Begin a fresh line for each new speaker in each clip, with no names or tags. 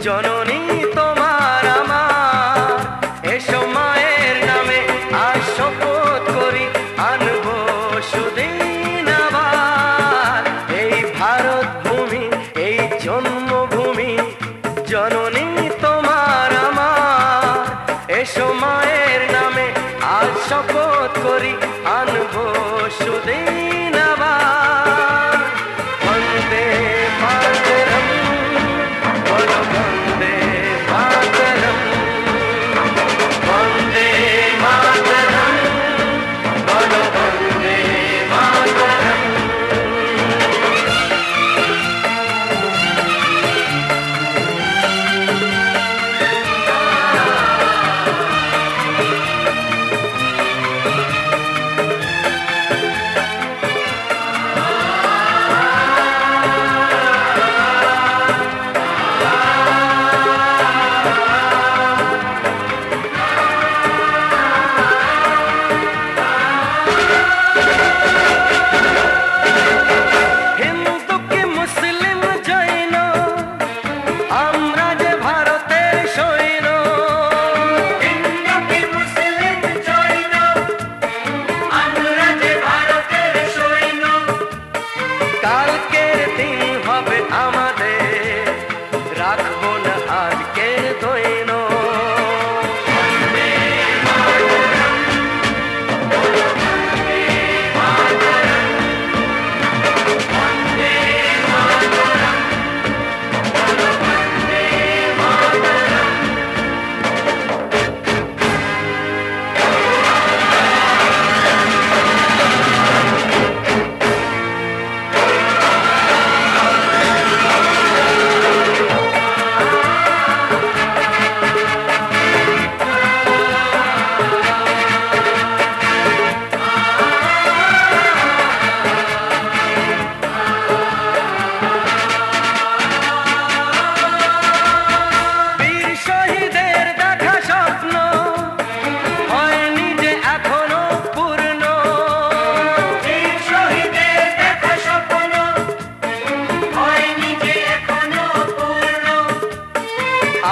জননী তোমার আমার, এসো মায়ের নামে আজ শপথ করি আনবো সুদিন আবার। এই ভারত ভূমি, এই জন্মভূমি, জননী তোমার আমার, এসো মায়ের নামে আজ শপথ করি আনবো সুদিন আবার। বন্দে মাতরম, বলো বন্দে মাতরম, বন্দে মাতরম, বলো বন্দে মাতরম। কালকের দিন হবে আমাদের, রাখবো না আজকের দৈন।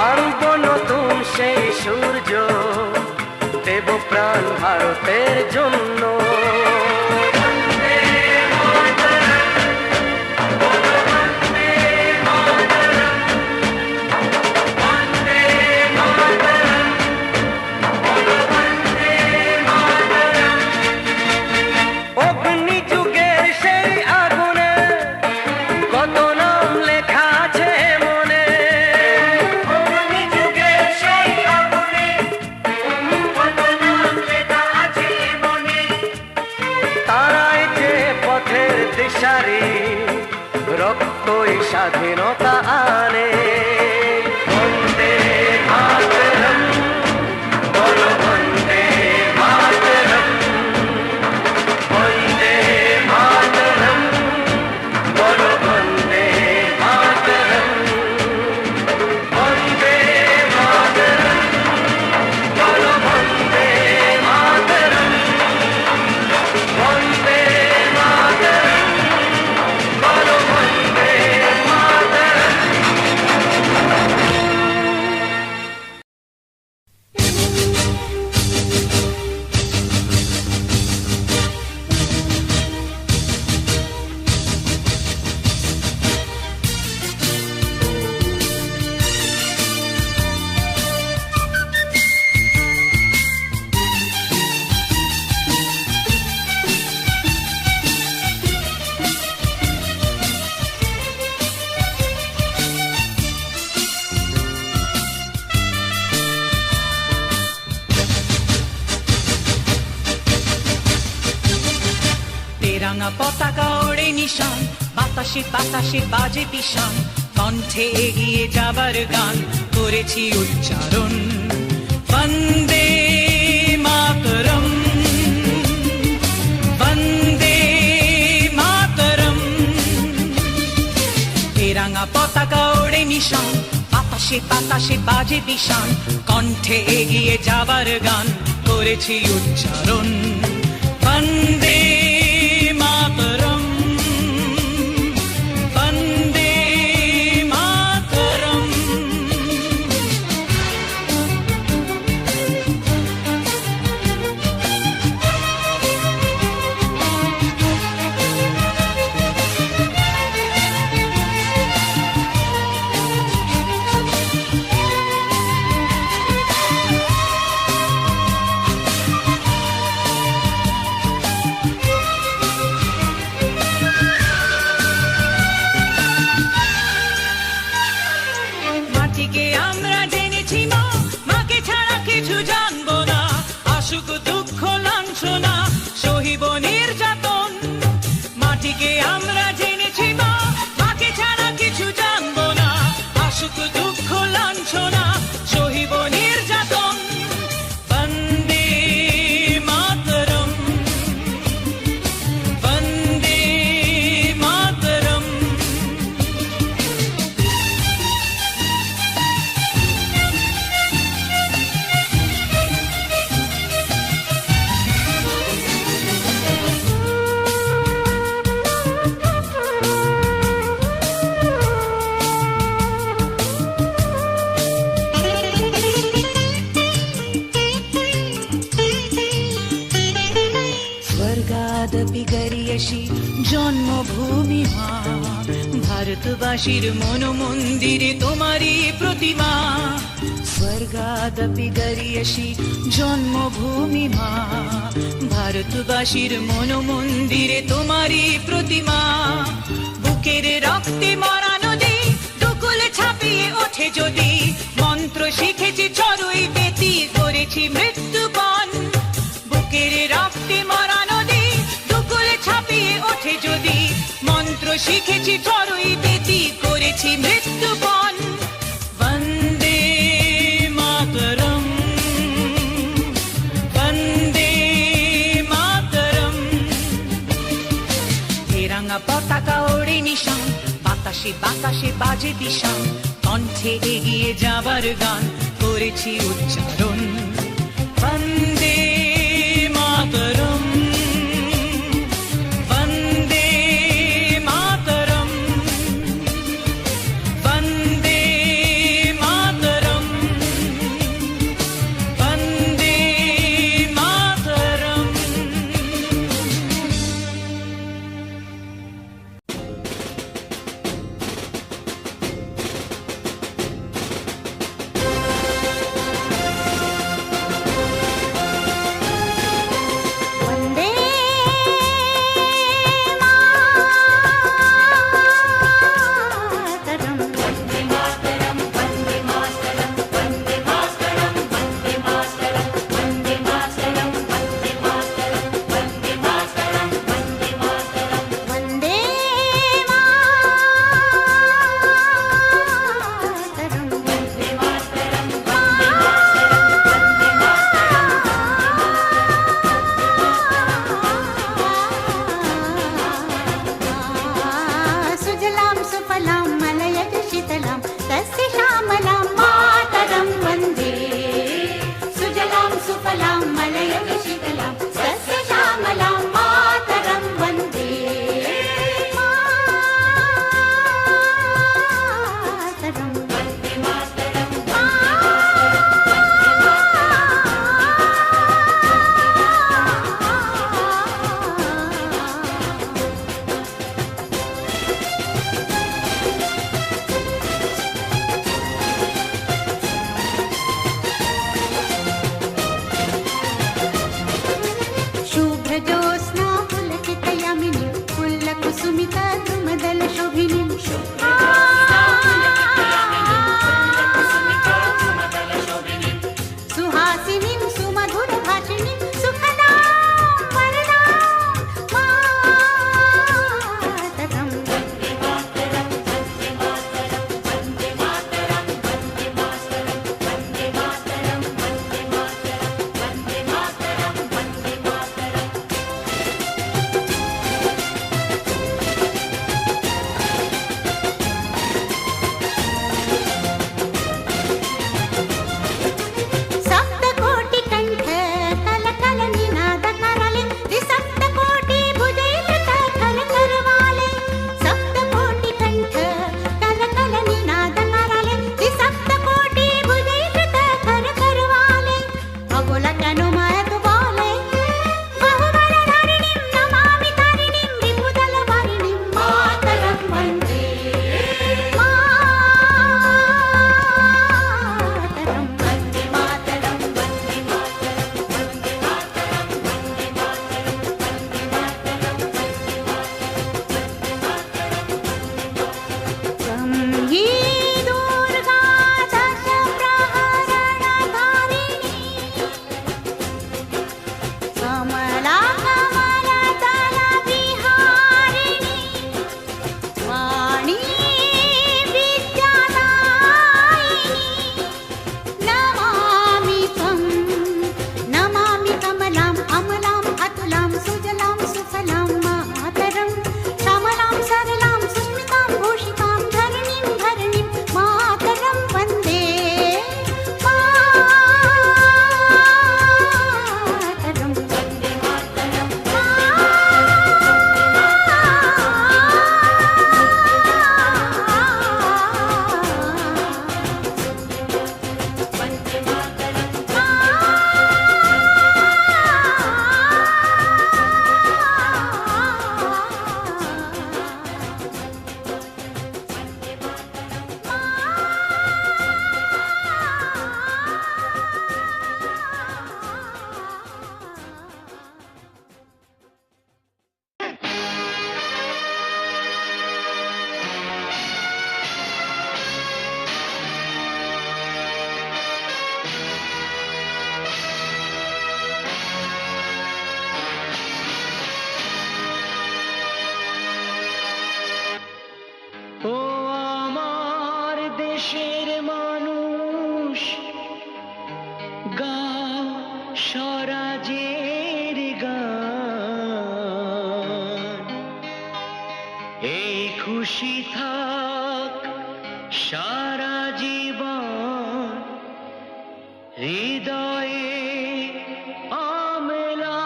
আনবো নতুন সেই সূর্য, দেব প্রাণ ভারতের জন্য। অগ্নি যুগের সেই আগুনে কত নাম লেখা আছে মনে, তারাই যে পথের দিশারি, রক্তই স্বাধীনতা আনে। বন্দে মাতরম, বলো বন্দে মাতরম, বন্দে মাতরম, বলো বন্দে মাতরম, বন্দে মাতরম, বলো বন্দে মাতরম, বন্দে মাতরম, বলো বন্দে মাতরম।
তেরাঙা পতাকা ওড়ে নিশান, বাতাসে বাতাসে বাজে পিশান, কণ্ঠে এগিয়ে যাবার গান করেছি উচ্চারণ। বন্দে মাতরম, বন্দে মাতরম। তেরাঙা পতাকা ওড়ে নিশান, বাতাসে বাতাসে বাজে পিশান, কণ্ঠে এগিয়ে যাবার গান করেছি উচ্চারণ। বন্দে মাতরম, বন্দে মাতরম। মাটিকে আমরা জেনেছি মা, মাকে ছাড়া কিছু জানবো না। আসুক দুঃখ লাঞ্ছনা, সহিব নির্যাতন। মাটিকে আমরা জেনেছি মা, মাকে ছাড়া কিছু জানবো না। আসুক দুঃখ লাঞ্ছনা, সহিব নির্যাতন। বন্দে মাতরম, বন্দে মাতরম। স্বর্গাদপি গরিয়সী জন্মভূমি মা, ভারতবাসীর মন মন্দিরে তোমারই প্রতিমা। স্বর্গাদপি গরিয়সী জন্মভূমি মা, ভারতবাসীর মন মন্দিরে তোমারই প্রতিমা। বুকের রক্তে মরা নদী দুকুলে ছাপিয়ে ওঠে যদি, মন্ত্র শিখেছি চড়ুই বেতি করেছি মৃত্যুপণ। বুকের রক্তে মরা নদী দুকুলে ছাপিয়ে ওঠে যদি, মন্ত্র শিখেছি চড়ুই বেতি করেছি মৃত্যুপণ। বন্দে মাতরম, বন্দে মাতরম। তেরাঙ্গা পতাকা ওড়ে নিশান, বাতাসে বাতাসে বাজে দিশান। কণ্ঠে এগিয়ে যাবার গান করেছি উচ্চারণ। বন্দে মাতরম, বন্দে মাতরম, বন্দে মাতরম, বন্দে মাতরম।
वन्दे मातरम्, वन्दे मातरम्, वन्दे मातरम्, वन्दे मातरम्, वन्दे मातरम्, वन्दे मातरम्, वन्दे मातरम्, वन्दे मातरम्, वन्दे मातरम्, वन्दे मातरम्, वन्दे मातरम्, सुजलां सुफलां मलयज शीतलां तस्य श्यामलां मातरं वन्दे। सुजलां सुफलां मलयज शीतलां तस्य श्यामलां मातरं वन्दे। मातरं वन्दे मातरं,
দেশের মানুষ গাও স্বরাজের গান, এই খুশি থাক সারা জীবন হৃদয়ে অম্লান।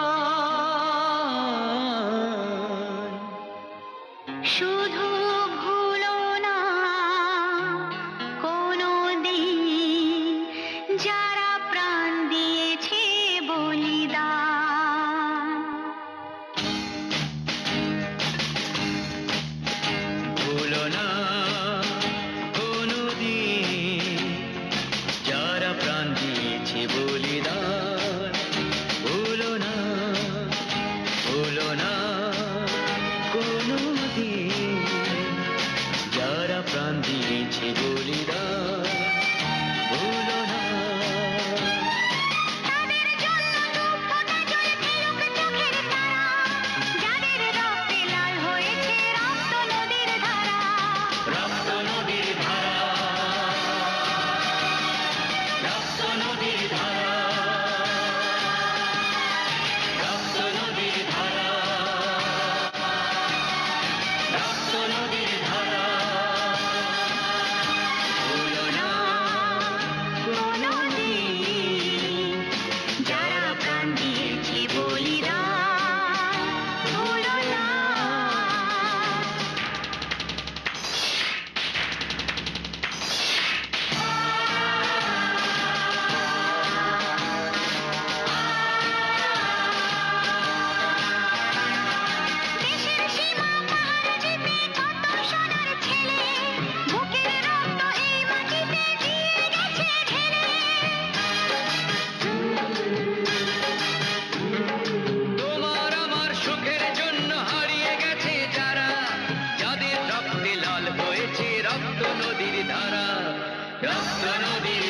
শুধু ভুলো না কোনো দিন যারা প্রাণ দিয়েছে বলিদান।
ভুলো না কোনোদিন যারা প্রাণ দিয়েছে বলিদান। ভুলো না কোনোদিন যারা প্রাণ দিয়েছে বলিদান। ভুলো না।
তাদের জন্য দু ফোঁটা জল ফেলুক চোখের তারা, যাদের রক্তে লাল হয়েছে রক্ত নদীর ধারা।
রক্ত নদীর ধারা, রক্ত নদীর ধারা, রক্ত নদীর ধারা, রক্ত নদীর ধারা। ভুলো না
কোনোদিন যারা প্রাণ দিয়েছে বলিদান। ভুলো না। দেশের সীমা পাহাড় জিতে কত সোনার ছেলে, বুকের রক্ত এই মাটিতে দিয়ে গেছে ঢেলে।
তোমার আমার সুখের জন্য হারিয়ে গেছে যারা, যাদের রক্তে লাল হয়েছে রক্ত নদীর ধারা। রক্ত নদীর